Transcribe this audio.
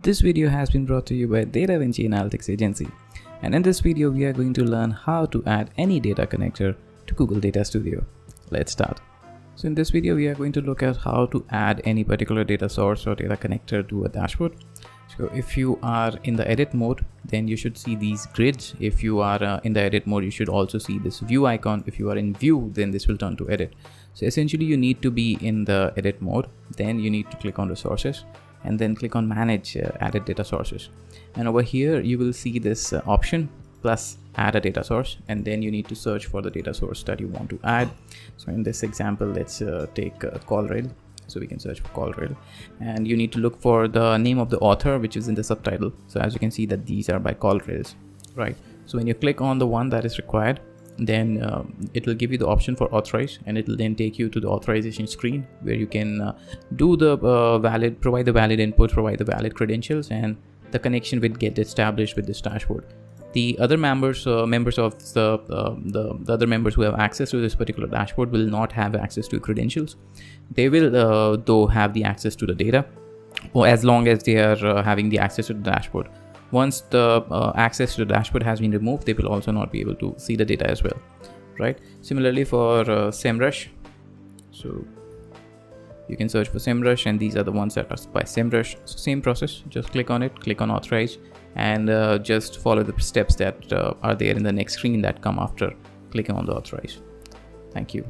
This video has been brought to you by DataVinci Analytics Agency, and in this video we are going to learn how to add any data connector to Google Data Studio. Let's start. So in this video we are going to look at how to add any particular data source or data connector to a dashboard. So if you are in the edit mode, then you should see these grids. If you are in the edit mode, you should also see this view icon. If you are in view, then this will turn to edit. So essentially you need to be in the edit mode, then you need to click on resources and then click on manage added data sources. And over here you will see this option plus add a data source, and then you need to search for the data source that you want to add. So in this example, let's take call rail. So we can search for call rail, and you need to look for the name of the author, which is in the subtitle. So as you can see that these are by call rails, right? So when you click on the one that is required, then it will give you the option for authorize, and it will then take you to the authorization screen where you can do the provide the valid input, provide the valid credentials, and the connection will get established with this dashboard. The other members of the other members who have access to this particular dashboard will not have access to credentials. They will though have the access to the data, or as long as they are having the access to the dashboard. Once the access to the dashboard has been removed, they will also not be able to see the data as well, right? Similarly for SEMrush, so you can search for SEMrush, and these are the ones that are by SEMrush. So same process, just click on it, click on authorize, and just follow the steps that are there in the next screen that come after clicking on the authorize. Thank you.